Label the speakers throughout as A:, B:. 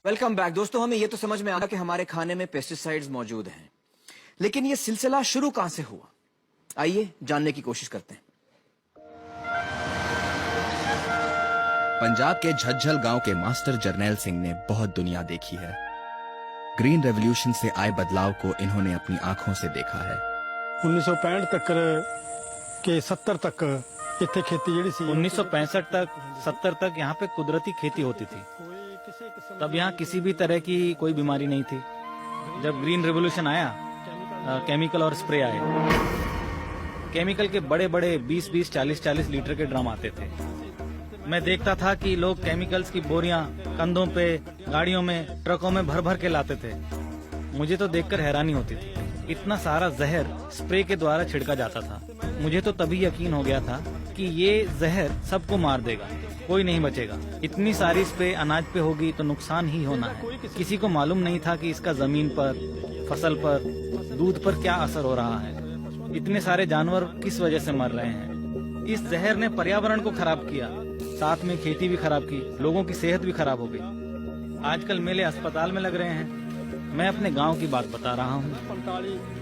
A: Welcome back दोस्तों। हमें ये तो समझ में आया कि हमारे खाने में पेस्टिसाइड्स मौजूद हैं, लेकिन ये सिलसिला शुरू कहां से हुआ, आइए जानने की कोशिश करते हैं।
B: पंजाब के झज्जर गांव के मास्टर जरनैल सिंह ने बहुत दुनिया देखी है। ग्रीन रेवोल्यूशन से आए बदलाव को इन्होंने अपनी आंखों से देखा है।
C: 1965 तक के 70 तक इतने खेती जड़ी सी
D: 1965 तक 70 तक यहाँ पे कुदरती खेती होती थी। तब यहाँ किसी भी तरह की कोई बीमारी नहीं थी। जब ग्रीन रेवोल्यूशन आया, केमिकल और स्प्रे आए। केमिकल के बड़े बड़े 20-20, 40-40 लीटर के ड्रम आते थे। मैं देखता था कि लोग केमिकल्स की बोरियां कंधों पे, गाड़ियों में, ट्रकों में भर भर के लाते थे। मुझे तो देखकर हैरानी होती थी, इतना सारा जहर स्प्रे के द्वारा छिड़का जाता था। मुझे तो तभी यकीन हो गया था कि ये जहर सबको मार देगा, कोई नहीं बचेगा। इतनी सारी स्प्रे अनाज पे होगी तो नुकसान ही होना है। किसी को मालूम नहीं था कि इसका जमीन पर, फसल पर, दूध पर क्या असर हो रहा है। इतने सारे जानवर किस वजह से मर रहे हैं। इस जहर ने पर्यावरण को खराब किया, साथ में खेती भी खराब की, लोगों की सेहत भी खराब हो गई। आजकल मेले अस्पताल में लग रहे हैं। मैं अपने गांव की बात बता रहा हूँ।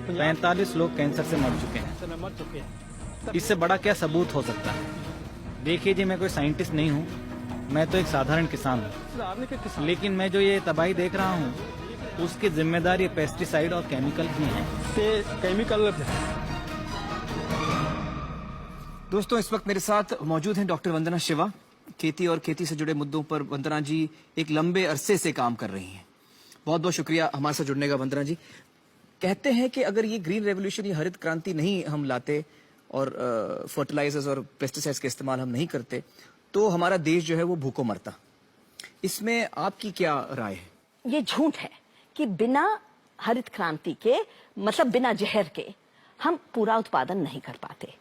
D: 45 लोग कैंसर से मर चुके हैं। इससे बड़ा क्या सबूत हो सकता है। देखिए जी, मैं कोई साइंटिस्ट नहीं हूँ, मैं तो एक साधारण किसान हूँ, लेकिन मैं जो ये तबाही देख रहा हूँ उसकी जिम्मेदार ये पेस्टिसाइड और केमिकल ही हैं।
C: केमिकल
A: दोस्तों, इस वक्त मेरे साथ मौजूद हैं डॉक्टर वंदना शिवा। खेती और खेती से जुड़े मुद्दों पर वंदना जी एक लंबे अरसे से काम कर रही हैं। बहुत बहुत शुक्रिया हमारे साथ जुड़ने का वंदना जी। कहते हैं कि अगर ये ग्रीन रेवोल्यूशन, ये हरित क्रांति नहीं हम लाते और फर्टिलाइजर्स और पेस्टिसाइड्स का इस्तेमाल हम नहीं करते तो हमारा देश जो है वो भूखों मरता। इसमें आपकी क्या राय है?
E: ये झूठ है कि बिना हरित क्रांति के, मतलब बिना जहर के, हम पूरा उत्पादन नहीं कर पाते।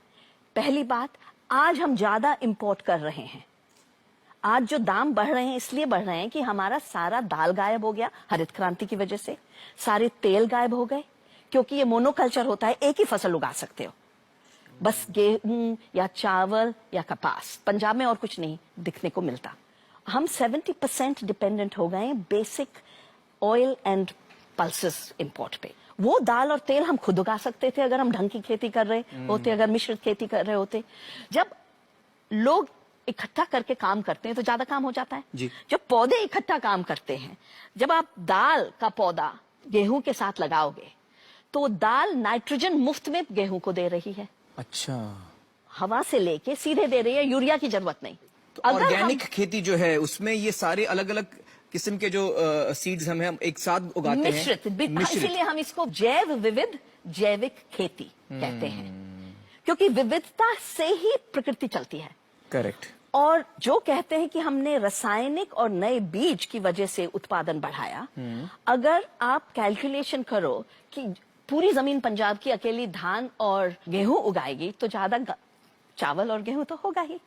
E: पहली बात, आज हम ज्यादा इंपोर्ट कर रहे हैं। आज जो दाम बढ़ रहे हैं इसलिए बढ़ रहे हैं कि हमारा सारा दाल गायब हो गया हरित क्रांति की वजह से, सारे तेल गायब हो गए, क्योंकि ये मोनोकल्चर होता है, एक ही फसल उगा सकते हो, बस गेहूं या चावल या कपास। पंजाब में और कुछ नहीं दिखने को मिलता। हम 70% डिपेंडेंट हो गए basic oil and pulses import पे। वो दाल और तेल हम खुद उगा सकते थे अगर हम ढंग की खेती कर रहे होते, अगर मिश्रित खेती कर रहे होते। जब लोग इकट्ठा करके काम करते हैं तो ज्यादा काम हो जाता है
A: जी।
E: जब पौधे इकट्ठा काम करते हैं, जब आप दाल का पौधा गेहूं के साथ लगाओगे तो दाल नाइट्रोजन मुफ्त में गेहूं को दे रही है।
A: अच्छा,
E: हवा से लेके सीधे दे रही है, यूरिया की जरूरत नहीं।
A: तो ऑर्गेनिक खेती जो है उसमें ये सारे अलग अलग किस्म के जो सीड्स हम एक साथ उगाते हैं,
E: मिश्रित। इसीलिए हम इसको जैव विविध जैविक खेती कहते हैं, क्योंकि विविधता से ही प्रकृति चलती है।
A: करेक्ट।
E: और जो कहते हैं कि हमने रासायनिक और नए बीज की वजह से उत्पादन बढ़ाया, अगर आप कैलकुलेशन करो कि पूरी जमीन पंजाब की अकेली धान और गेहूं उगाएगी तो ज्यादा चावल और गेहूं तो होगा ही।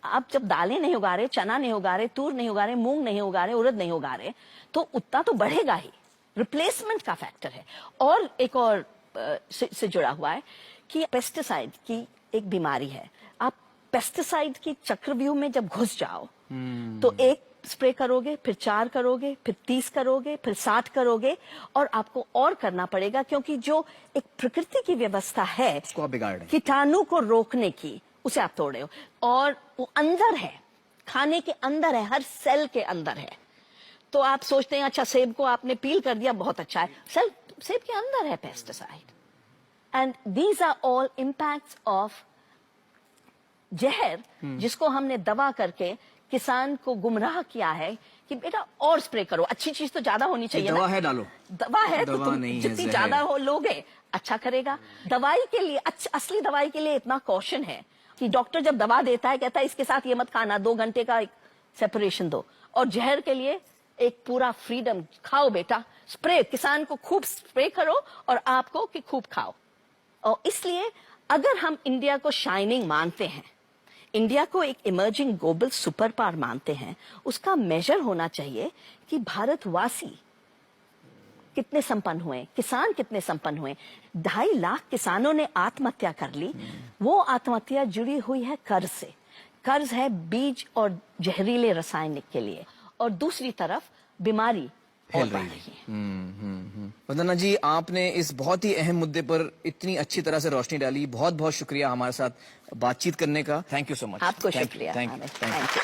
E: आप जब दालें नहीं उगा रहे, चना नहीं उगा रहे, तूर नहीं उगा रहे, मूंग नहीं उगा रहे, उड़द नहीं उगा रहे, तो उतना तो बढ़ेगा ही। रिप्लेसमेंट का फैक्टर है। और एक और से जुड़ा हुआ है कि पेस्टिसाइड की एक बीमारी है। आप पेस्टिसाइड की चक्रव्यूह में जब घुस जाओ तो एक स्प्रे करोगे, फिर 4 करोगे, फिर 30 करोगे, फिर 60 करोगे, और आपको और करना पड़ेगा, क्योंकि जो एक प्रकृति की व्यवस्था है
A: उसको आप बिगाड़ रहे हैं।
E: कीटाणु को रोकने की, उसे आप तोड़ रहे हो। और वो अंदर है, खाने के अंदर है, हर सेल के अंदर है। तो आप सोचते हैं अच्छा सेब को आपने पील कर दिया, बहुत अच्छा है, सेब के अंदर है pesticide. And these are all impacts of जहर, जिसको हमने दवा करके किसान को गुमराह किया है कि बेटा और स्प्रे करो। अच्छी चीज तो ज्यादा होनी चाहिए
A: दवा
E: ना?
A: है डालो।
E: दवा है तो तुम
A: नहीं
E: जितनी ज्यादा हो लोगे अच्छा करेगा। दवाई के लिए, असली दवाई के लिए इतना कॉशन है कि डॉक्टर जब दवा देता है कहता है इसके साथ ये मत खाना, 2 घंटे का एक सेपरेशन दो। और जहर के लिए एक पूरा फ्रीडम, खाओ बेटा, स्प्रे, किसान को खूब स्प्रे करो और आपको कि खूब खाओ। और इसलिए अगर हम इंडिया को शाइनिंग मानते हैं, इंडिया को एक इमर्जिंग ग्लोबल सुपर पावर मानते हैं, उसका मेजर होना चाहिए कि भारतवासी कितने संपन्न हुए, किसान कितने संपन्न हुए। 2.5 लाख किसानों ने आत्महत्या कर ली। वो आत्महत्या जुड़ी हुई है कर्ज से। कर्ज है बीज और जहरीले रासायनिक के लिए। और दूसरी तरफ बीमारी और बढ़ रही है।
A: वंदना जी, आपने इस बहुत ही अहम मुद्दे पर इतनी अच्छी तरह से रोशनी डाली। बहुत बहुत शुक्रिया हमारे साथ बातचीत करने का। Thank you so much.
E: आपको शुक्रिया।
A: Thank you.
E: Hamid, thank you.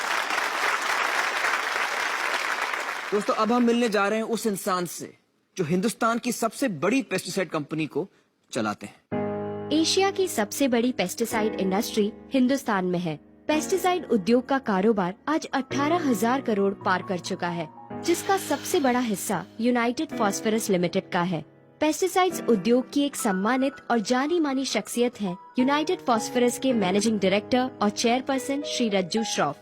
A: दोस्तों, अब हम मिलने जा रहे हैं उस इंसान से जो हिंदुस्तान की सबसे बड़ी पेस्टिसाइड कंपनी को चलाते हैं।
F: एशिया की सबसे बड़ी पेस्टिसाइड इंडस्ट्री हिंदुस्तान में है। पेस्टिसाइड उद्योग का कारोबार आज 18,000 करोड़ पार कर चुका है, जिसका सबसे बड़ा हिस्सा यूनाइटेड फॉस्फोरस लिमिटेड का है। पेस्टिसाइड्स उद्योग की एक सम्मानित और जानी मानी शख्सियत है यूनाइटेड फॉस्फोरस के मैनेजिंग डायरेक्टर और चेयरपर्सन श्री रज्जू श्रॉफ।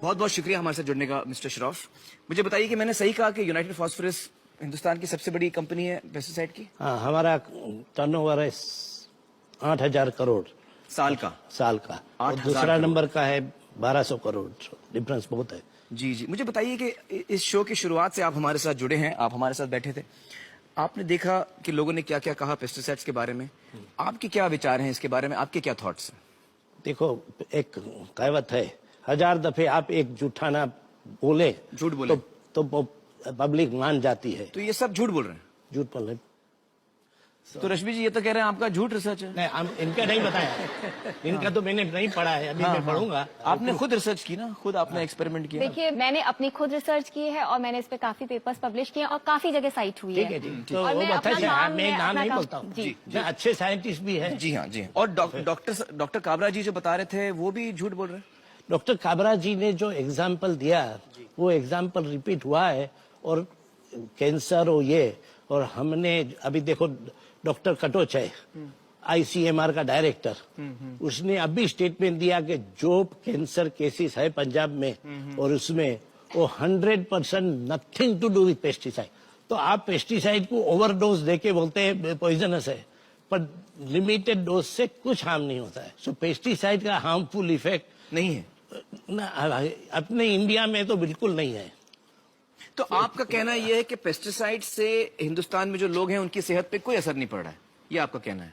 A: बहुत बहुत शुक्रिया हमारे साथ जुड़ने का मिस्टर श्रॉफ। मुझे बताइए कि मैंने सही कहा कि यूनाइटेड फॉस्फोरस हिंदुस्तान की सबसे बड़ी कंपनी है पेस्टिसाइड की?
G: हाँ, हमारा टर्नओवर है 8,000 करोड़
A: साल का।
G: का। और
A: 8,000
G: दूसरा
A: करोड़।
G: नंबर का है 1,200 करोड़। डिफरेंस बहुत है।
A: जी जी, मुझे बताइए कि इस शो की शुरुआत से आप हमारे साथ जुड़े हैं, आप हमारे साथ बैठे थे, आपने देखा कि लोगों ने क्या क्या कहा पेस्टिसाइड्स के बारे में। आपके क्या विचार हैं इसके बारे में, आपके क्या थॉट्स हैं?
G: देखो, एक कहावत है, 1000 दफे आप एक झूठा ना बोले,
A: झूठ बोले
G: तो पब्लिक मान जाती है।
A: तो ये सब झूठ बोल रहे हैं।
G: झूठ बोले
A: तो रश्मि जी ये तो कह रहे हैं आपका झूठ रिसर्च है।
G: नहीं, इनका नहीं बताया, इनका तो मैंने नहीं पढ़ा है, अभी मैं पढ़ूंगा।
A: आपने खुद रिसर्च की ना, खुद आपने एक्सपेरिमेंट किया।
H: देखिए, मैंने अपनी खुद रिसर्च की है और मैंने इस पे काफी पेपर्स पब्लिश किए हैं और काफी जगह साइट हुई
G: ठीक है जी। तो
H: और
G: वो
H: मैं
G: बता
H: अपना काम-
G: मैं नाम
H: अपना
G: नहीं
H: काम-
G: बोलता हूँ।
H: जी।
G: मैं अच्छे साइंटिस्ट भी है।
A: जी हाँ, जी हाँ। और डॉक्टर काबरा जी जो बता रहे थे वो भी झूठ बोल रहे हैं।
G: डॉक्टर काबरा जी ने जो एग्जाम्पल दिया वो एग्जाम्पल रिपीट हुआ है। और कैंसर और ये, और हमने अभी देखो डॉक्टर कटोच है ICMR का डायरेक्टर, उसने अभी स्टेटमेंट दिया कि जो कैंसर केसेस है पंजाब में और उसमें वो 100% nothing to do with pesticide. तो आप पेस्टिसाइड को ओवरडोज देके बोलते हैं पॉइजनस है, पर लिमिटेड डोज से कुछ हार्म नहीं होता है। सो पेस्टिसाइड का हार्मफुल इफेक्ट
A: नहीं है
G: ना अपने इंडिया में तो बिल्कुल नहीं है।
A: तो आपका कहना यह है कि पेस्टिसाइड से हिंदुस्तान में जो लोग हैं उनकी सेहत पे कोई असर नहीं पड़ रहा है, ये आपका कहना है?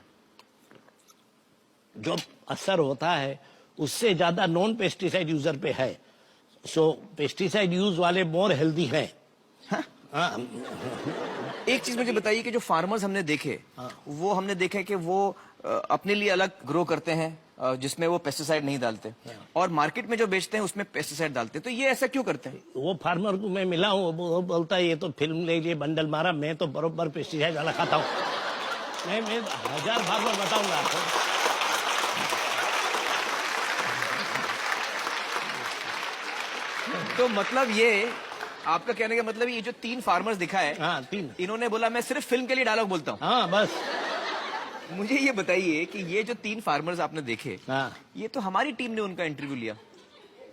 G: जो असर होता है उससे ज्यादा नॉन पेस्टिसाइड यूजर पे है। सो पेस्टिसाइड यूज वाले मोर हेल्दी हैं। हाँ।
A: एक चीज मुझे बताइए कि जो फार्मर्स हमने देखे वो हमने देखे कि वो अपने लिए अलग ग्रो करते हैं जिसमें वो पेस्टिसाइड नहीं डालते, और मार्केट में जो बेचते हैं उसमें पेस्टिसाइड डालते हैं। तो ये ऐसा क्यों करते हैं?
G: वो फार्मर को मैं मिला हूँ, वो बोलता है ये तो फिल्म ले लिए बंडल मारा, मैं तो बरोबर पेस्टिसाइड वाला खाता हूँ। मैं 1000 फार्मर बताऊंगा आपको।
A: तो मतलब ये आपका कहने का मतलब ये जो 3 फार्मर्स दिखा है,
G: हाँ, 3
A: इन्होंने बोला मैं सिर्फ फिल्म के लिए डायलॉग बोलता हूँ।
G: हाँ बस।
A: मुझे ये बताइए कि ये जो 3 फार्मर्स आपने देखे,
G: हाँ।
A: ये तो हमारी टीम ने उनका इंटरव्यू लिया,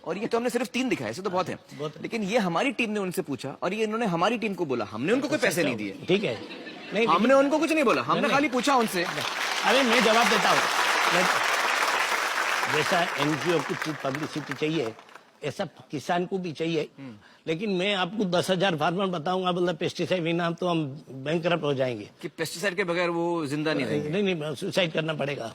A: और ये तो हमने सिर्फ 3 दिखाए, ऐसे तो बहुत है, लेकिन ये हमारी टीम ने उनसे पूछा और ये इन्होंने हमारी टीम को बोला। हमने उनको कोई पैसे नहीं दिए,
G: ठीक है, नहीं
A: हमने उनको कुछ नहीं बोला, हमने खाली पूछा उनसे।
G: अरे मैं जवाब देता हूँ। जैसा एनजीओ को पब्लिसिटी चाहिए ऐसा किसान को भी चाहिए, लेकिन मैं आपको 10,000 फार्मर बताऊंगा, मतलब पेस्टिसाइड बिना तो हम बैंकरप्ट हो जाएंगे।
A: कि पेस्टिसाइड के बगैर वो जिंदा नहीं रहेंगे।
G: नहीं, सुसाइड करना पड़ेगा।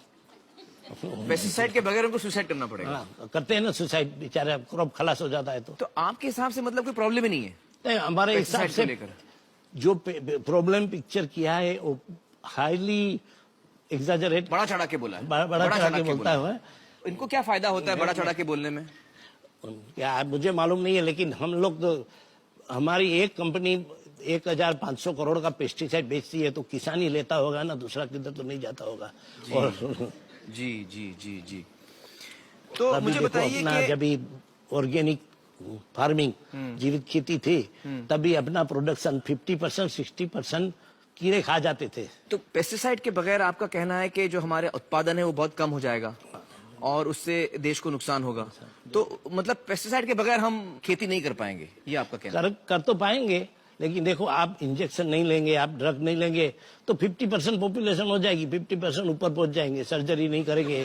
A: पेस्टिसाइड के बगैर उनको सुसाइड करना पड़ेगा।
G: हाँ, करते हैं ना सुसाइड, बेचारा क्रॉप खलास हो जाता है। तो
A: आपके हिसाब से मतलब कोई प्रॉब्लम ही नहीं है?
G: नहीं, हमारे हिसाब
A: पेस्टिसाइड को
G: से
A: लेकर
G: जो प्रॉब्लम पिक्चर किया है वो हाईली एग्जैजरेट,
A: बड़ा चढ़ा के बोला है।
G: बड़ा चढ़ा के बोलता है।
A: इनको क्या फायदा होता है बड़ा चढ़ा के बोलने में?
G: क्या मुझे मालूम नहीं है, लेकिन हम लोग तो, हमारी एक कंपनी 1,500 करोड़ का पेस्टिसाइड बेचती है, तो किसान ही लेता होगा ना, दूसरा किधर तो नहीं जाता होगा। और
A: जी जी जी जी। तो मुझे बताइए कि
G: जब ऑर्गेनिक फार्मिंग जीवित खेती थी, तभी अपना प्रोडक्शन 50% 60% कीड़े खा जाते थे।
A: तो पेस्टिसाइड के बगैर आपका कहना है कि जो हमारे उत्पादन है वो बहुत कम हो जाएगा और उससे देश को नुकसान होगा। तो मतलब पेस्टिसाइड के बगैर हम खेती नहीं कर पाएंगे, ये आपका कहना है?
G: कर तो पाएंगे, लेकिन देखो आप इंजेक्शन नहीं लेंगे, आप ड्रग नहीं लेंगे, तो 50% पॉपुलेशन हो जाएगी, 50% ऊपर पहुंच जाएंगे, सर्जरी नहीं करेंगे।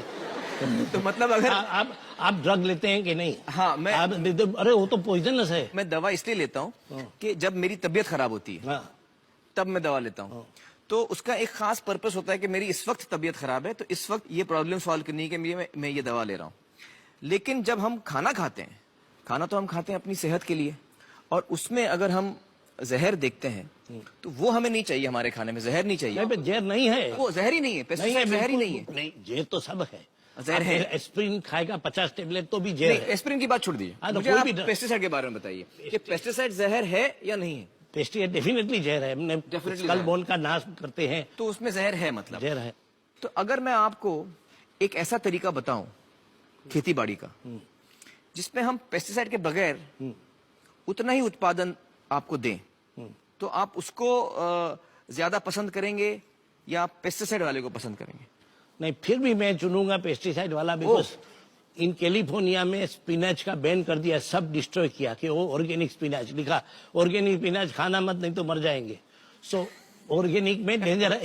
A: तो मतलब अगर
G: आप ड्रग लेते हैं कि नहीं?
A: हाँ, मैं
G: अरे वो तो पॉइजनस है।
A: मैं दवा इसलिए लेता हूँ कि जब मेरी तबीयत खराब होती है तब मैं दवा लेता हूँ। तो उसका एक खास पर्पस होता है कि मेरी इस वक्त तबीयत खराब है, तो इस वक्त ये प्रॉब्लम सॉल्व करने के लिए मैं ये दवा ले रहा हूँ। लेकिन जब हम खाना खाते हैं खाना तो हम खाते हैं अपनी सेहत के लिए, और उसमें अगर हम जहर देखते हैं तो वो हमें नहीं चाहिए, हमारे खाने में जहर नहीं चाहिए।
G: नहीं, जहर नहीं है,
A: वो जहर ही नहीं है, पेस्टिसाइड जहर ही नहीं है।
G: नहीं, जहर तो सब है।
A: जहर है।
G: एस्प्रिन खाएगा 50 टेबलेट तो भी जहर
A: नहीं,
G: है।
A: एस्प्रिन की बात छोड़ दीजिए,
G: हाँ, तो
A: मुझे
G: कोई
A: आप
G: भी
A: पेस्टिसाइड के बारे में बताइए कि पेस्टिसाइड जहर है या नहीं है।
G: पेस्टिसाइड डेफिनेटली जहर है। हमने
A: Definitely
G: स्कल
A: जहर।
G: बोन का नाश करते हैं,
A: तो उसमें जहर है मतलब।
G: जहर है।
A: तो अगर मैं आपको एक ऐसा तरीका बताऊं खेती बाड़ी का जिसमें हम पेस्टिसाइड के बगैर उतना ही उत्पादन आपको दें, तो आप उसको ज्यादा पसंद करेंगे या पेस्टिसाइड वाले को पसंद करेंगे?
G: नहीं, फिर भी मैं चुनूंगा पेस्टिसाइड वाला, बिकॉज इन कैलिफोर्निया में स्पिनच का बैन कर दिया, सब डिस्ट्रॉय किया कि वो ऑर्गेनिक स्पिनच लिखा, ऑर्गेनिक स्पिनच खाना मत नहीं तो मर जाएंगे। सो ऑर्गेनिक में डेंजर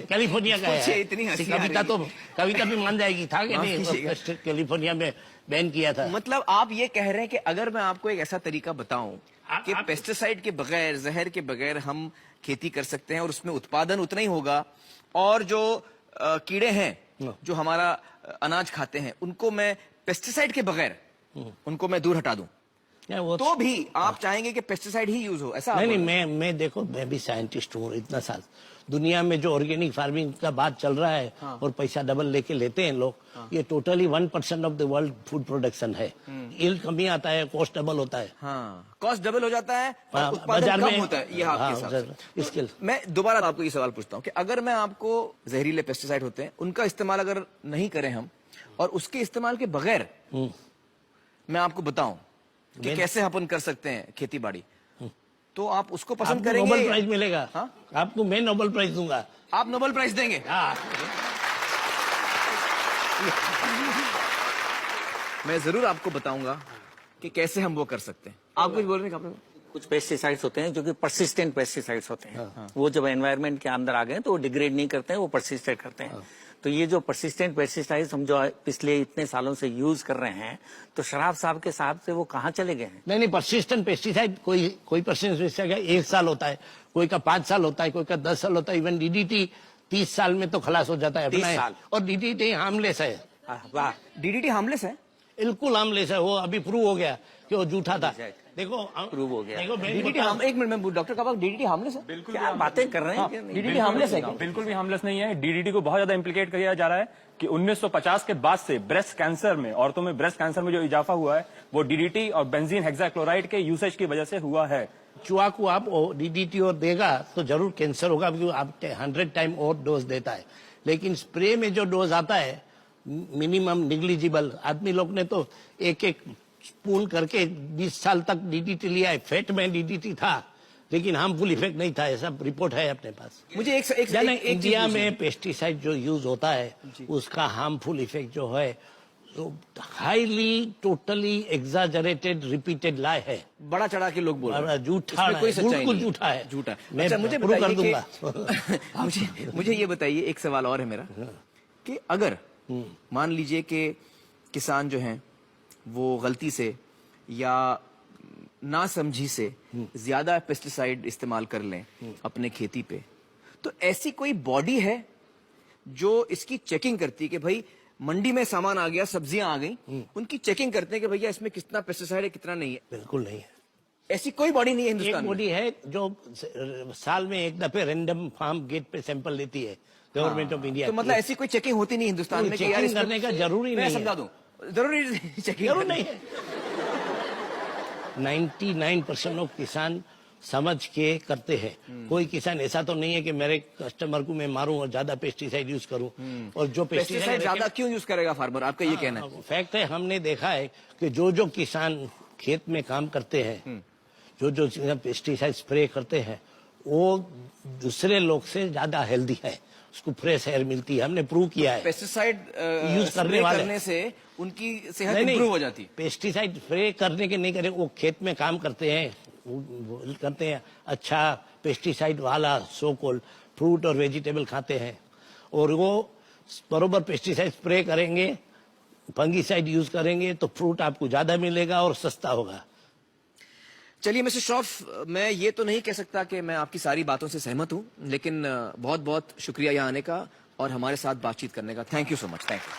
G: कैलिफोर्निया का
A: सोचिए,
G: है।
A: इतनी हंसी आ
G: कविता
A: रही
G: तो कविता भी मान जाएगी, था कि
A: माफ
G: नहीं
A: कीजिएगा।
G: कैलिफोर्निया में बैन किया था।
A: मतलब आप ये कह रहे हैं कि अगर मैं आपको एक ऐसा तरीका बताऊं कि पेस्टिसाइड के बगैर, जहर के बगैर हम खेती कर सकते हैं और उसमें उत्पादन उतना ही होगा, और जो कीड़े हैं जो हमारा अनाज खाते हैं उनको मैं पेस्टिसाइड के बगैर उनको मैं दूर हटा दूं,
G: वो
A: तो भी आप चाहेंगे कि पेस्टिसाइड ही यूज हो, ऐसा आप
G: नहीं
A: बोल
G: नहीं,
A: रहे हैं?
G: मैं देखो, मैं भी साइंटिस्ट हूँ इतना साल। दुनिया में जो ऑर्गेनिक फार्मिंग का बात चल रहा है और पैसा डबल लेके लेते हैं लोग, ये totally 1% of the world food production है। यील्ड कमी आता है, कॉस्ट डबल होता है।
A: हाँ, कॉस्ट डबल हो जाता है और
G: हाँ,
A: उत्पादन
G: बाजार
A: कम
G: में
A: होता है, ये आपके हिसाब से।
G: इसके
A: मैं दोबारा आपको ये सवाल पूछता हूँ कि अगर मैं आपको जहरीले पेस्टिसाइड होते हैं उनका इस्तेमाल अगर नहीं करें हम, और उसके इस्तेमाल के बगैर मैं आपको बताऊं कि कैसे अपन कर सकते हैं खेती बाड़ी, तो आप उसको पसंद
G: आपको
A: करेंगे?
G: नोबेल प्राइज मिलेगा।
A: हाँ?
G: आपको मैं नोबेल प्राइज दूंगा।
A: आप नोबेल प्राइज देंगे?
G: हाँ,
A: मैं जरूर आपको बताऊंगा कि कैसे हम वो कर सकते हैं। आप कुछ बोल रहे हैं?
I: कुछ पेस्टिसाइड्स होते हैं जो कि परसिस्टेंट पेस्टिसाइड्स होते हैं, वो जब एनवायरनमेंट के अंदर आ गए तो वो डिग्रेड नहीं करते हैं, वो परसिस्टेंट करते हैं। तो ये जो परसिस्टेंट पेस्टिसाइड्स हम जो पिछले इतने सालों से यूज कर रहे हैं, तो शराब साहब के साहब से वो कहाँ चले गए हैं?
G: नहीं, परसिस्टेंट पेस्टिसाइड कोई परसिस्टेंट पेस्टिसाइड 1 साल होता है, कोई का 5 साल होता है, कोई का 10 साल होता है। इवन डीडीटी 30 साल में तो खलास हो जाता है
I: 30 साल।
G: और डीडीटी हार्मलेस है,
I: वाह,
A: डीडीटी हार्मलेस है?
G: बिल्कुल हार्मलेस है। वो अभी प्रूव हो गया कि वो झूठा था। देखो
I: प्रूव हो गया।
G: देखो,
A: डीडीटी एक मिनट में डॉक्टर का डीडीटी हार्मलेस है?
I: बिल्कुल क्या बातें कर रहे हैं?
A: डीडीटी हार्मलेस है क्या?
J: बिल्कुल भी हार्मलेस नहीं है। डीडीटी को बहुत ज्यादा इम्प्लीकेट किया जा रहा है कि 1950 के बाद से ब्रेस्ट कैंसर में, औरतों में ब्रेस्ट कैंसर में जो इजाफा हुआ है वो डीडीटी और बेंजीन हेक्साक्लोराइड के यूसेज की वजह से हुआ है।
G: चूहा को आप डीडीटी और देगा तो जरूर कैंसर होगा, क्योंकि आप 100 टाइम और डोज देता है। लेकिन स्प्रे में जो डोज आता है मिनिमम निग्लिजिबल। आदमी लोग ने तो एक स्पून करके 20 साल तक डीडीटी लिया है। फैट में डीडीटी था लेकिन हार्मफुल इफेक्ट नहीं था, ऐसा रिपोर्ट है अपने पास।
A: मुझे एक
G: इंडिया में पेस्टिसाइड जो यूज होता है उसका हार्मफुल इफेक्ट जो है हाईली टोटली एग्जाजरेटेड रिपीटेड लाई है।
A: बड़ा चढ़ा के लोग बोल रहे हैं,
G: झूठा
A: इसमें कोई
G: है,
A: सच्चाई
G: बिल्कुल
A: नहीं है।
G: झूठा है,
A: झूठा है।
G: मैं
A: अच्छा, मुझे
G: प्रूव कर
A: बताइए
G: दूंगा।
A: मुझे ये बताइए, एक सवाल और है मेरा कि अगर मान लीजिए कि किसान जो हैं वो गलती से या नासमझी से ज्यादा पेस्टिसाइड इस्तेमाल कर लें अपने खेती पे, तो ऐसी कोई बॉडी है जो इसकी चेकिंग करती है कि भाई मंडी में सामान आ गया, सब्जियां आ गई, उनकी चेकिंग करते हैं कि भैया इसमें कितना पेस्टिसाइड है कितना नहीं है?
G: बिल्कुल नहीं है।
A: ऐसी कोई बॉडी नहीं है
G: एक
A: हिंदुस्तान में।
G: बॉडी है जो साल में एक दफे रैंडम फार्म गेट पे सैंपल लेती है, गवर्नमेंट ऑफ इंडिया।
A: तो मतलब ऐसी कोई चेकिंग होती नहीं हिंदुस्तान में कि यार
G: चेकिंग करने का जरूरी
A: मैं
G: नहीं
A: समझा
G: है।
A: दूं, जरूरी चेकिंग
G: जरूर नहीं है। 99% ऑफ किसान समझ के करते हैं। कोई किसान ऐसा तो नहीं है कि मेरे कस्टमर को मैं मारूं और ज्यादा पेस्टिसाइड यूज करूं। और जो
A: पेस्टिसाइड ज्यादा क्यों यूज करेगा फार्मर, आपका ये कहना है?
G: फैक्ट है, हमने देखा है कि जो किसान खेत में काम करते हैं, जो पेस्टिसाइड स्प्रे करते हैं, वो दूसरे लोग से ज्यादा हेल्दी है, उसको फ्रेश एयर मिलती है। हमने प्रूव किया है।
A: पेस्टिसाइड
G: यूज
A: करने से उनकी सेहत इंप्रूव हो जाती है।
G: पेस्टिसाइड स्प्रे करने के नहीं करे, वो खेत में काम करते हैं, वो करते हैं, अच्छा पेस्टिसाइड वाला सो कॉल्ड फ्रूट और वेजिटेबल खाते हैं, और वो बरोबर पेस्टिसाइड स्प्रे करेंगे, फंगीसाइड यूज करेंगे तो फ्रूट आपको ज्यादा मिलेगा और सस्ता होगा।
A: चलिए मिस्टर श्रॉफ, मैं ये तो नहीं कह सकता कि मैं आपकी सारी बातों से सहमत हूं, लेकिन बहुत बहुत शुक्रिया यहाँ आने का और हमारे साथ बातचीत करने का। Thank you so much. Thank you.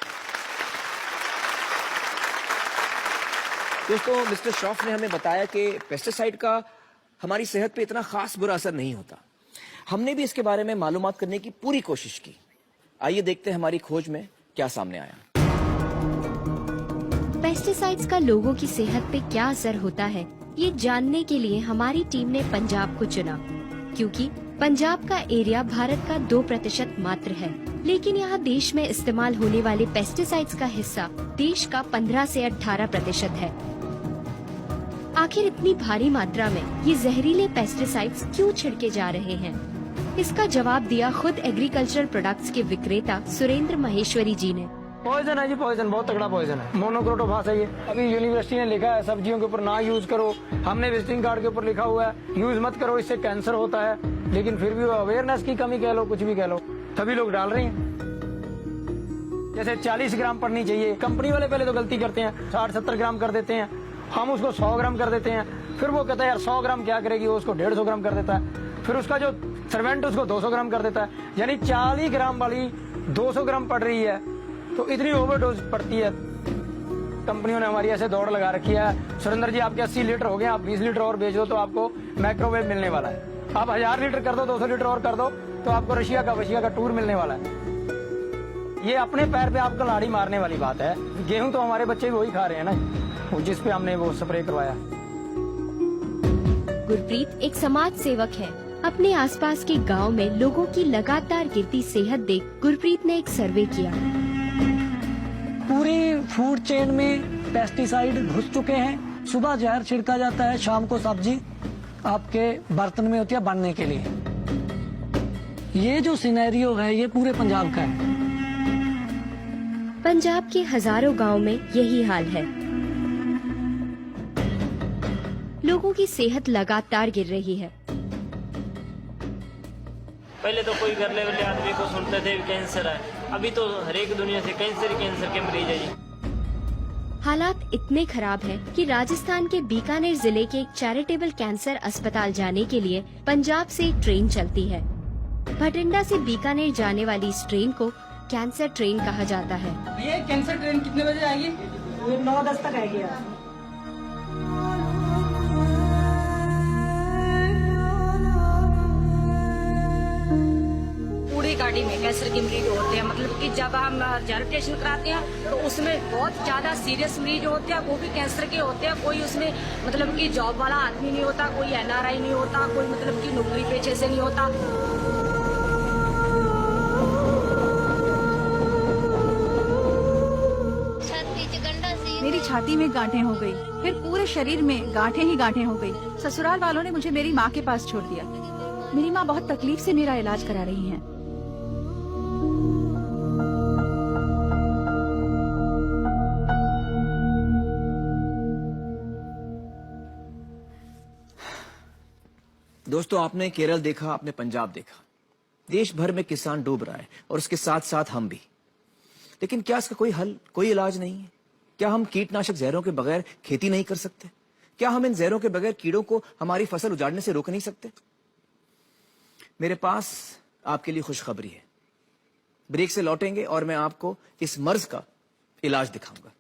A: दोस्तों, मिस्टर श्रॉफ ने हमें बताया कि पेस्टिसाइड का हमारी सेहत पे इतना खास बुरा असर नहीं होता। हमने भी इसके बारे में मालूमात करने की पूरी कोशिश की। आइए देखते हैं हमारी खोज में क्या सामने आया।
F: पेस्टिसाइड्स का लोगों की सेहत पे क्या असर होता है, ये जानने के लिए हमारी टीम ने पंजाब को चुना, क्योंकि पंजाब का एरिया भारत का 2% मात्र है, लेकिन यहाँ देश में इस्तेमाल होने वाले पेस्टिसाइड्स का हिस्सा देश का 15 से 18% है। आखिर इतनी भारी मात्रा में ये जहरीले पेस्टिसाइड्स क्यों छिड़के जा रहे हैं? इसका जवाब दिया खुद एग्रीकल्चरल प्रोडक्ट्स के विक्रेता सुरेंद्र महेश्वरी जी ने।
C: पॉइजन है जी, पॉइजन, बहुत तगड़ा पॉइजन है। मोनोक्रोटोफास है ये। अभी यूनिवर्सिटी ने लिखा है सब्जियों के ऊपर ना यूज करो, हमने विजिटिंग कार्ड के ऊपर लिखा हुआ है यूज मत करो, इससे कैंसर होता है, लेकिन फिर भी अवेयरनेस की कमी कह लो, कुछ भी कह लो, सभी लोग डाल रहे हैं। जैसे 40 ग्राम पड़नी चाहिए, कंपनी वाले पहले तो गलती करते हैं, 60-70 ग्राम कर देते हैं, हम उसको 100 ग्राम कर देते हैं, फिर वो कहता है यार 100 ग्राम क्या करेगी, वो उसको 150 ग्राम कर देता है, फिर उसका जो सर्वेंट उसको 200 ग्राम कर देता है, यानी 40 ग्राम वाली 200 ग्राम पड़ रही है, तो इतनी ओवरडोज पड़ती है। कंपनियों ने हमारी ऐसे दौड़ लगा रखी है, सुरेंद्र जी आपके 80 लीटर हो गए, आप 20 लीटर और बेच दो तो आपको माइक्रोवेव मिलने वाला है, आप 1000 लीटर कर दो, 200 लीटर और कर दो तो आपको रशिया का टूर मिलने वाला है। ये अपने पैर पे आपको लाड़ी मारने वाली बात है। गेहूं तो हमारे बच्चे भी वही खा रहे हैं ना, जिस पे हमने वो स्प्रे करवाया।
F: गुरप्रीत एक समाज सेवक है। अपने आसपास के गांव में लोगों की लगातार गिरती सेहत देख गुरप्रीत ने एक सर्वे किया।
K: पूरी फूड चेन में पेस्टिसाइड घुस चुके हैं। सुबह जहर छिड़का जाता है, शाम को सब्जी आपके बर्तन में होती है बनने के लिए। ये जो सिनेरियो है ये पूरे पंजाब का है।
F: पंजाब के हजारों गांव में यही हाल है। लोगों की सेहत लगातार गिर रही है।
L: पहले तो कोई घर लेवल आदमी को सुनते थे कैंसर है, अभी तो हर एक दुनिया से कैंसर के मरीज है जी।
F: हालात इतने खराब हैं कि राजस्थान के बीकानेर जिले के एक चैरिटेबल कैंसर अस्पताल जाने के लिए पंजाब से एक ट्रेन चलती है। भटिंडा से बीकानेर जाने वाली इस ट्रेन को कैंसर ट्रेन कहा जाता है।
K: ये कैंसर ट्रेन कितने बजे आएगी? 9-10 तक आएगी।
M: पूरी गाड़ी में कैंसर के मरीज होते हैं, मतलब कि जब हम रिजर्वेशन कराते हैं तो उसमें बहुत ज्यादा सीरियस मरीज होते हैं, वो भी कैंसर के होते हैं। कोई उसमें मतलब कि जॉब वाला आदमी नहीं होता, कोई NRI नहीं होता, कोई मतलब कि नौकरी पेशे से नहीं होता।
N: मेरी छाती में गांठें हो गई, फिर पूरे शरीर में गांठें ही गांठें हो गई। ससुराल वालों ने मुझे मेरी माँ के पास छोड़ दिया। मेरी माँ बहुत तकलीफ से मेरा इलाज करा रही हैं।
A: दोस्तों, आपने केरल देखा, आपने पंजाब देखा, देश भर में किसान डूब रहा है और उसके साथ साथ हम भी। लेकिन क्या इसका कोई हल, कोई इलाज नहीं है? क्या हम कीटनाशक जहरों के बगैर खेती नहीं कर सकते? क्या हम इन जहरों के बगैर कीड़ों को हमारी फसल उजाड़ने से रोक नहीं सकते? मेरे पास आपके लिए खुशखबरी है। ब्रेक से लौटेंगे और मैं आपको इस मर्ज का इलाज दिखाऊंगा।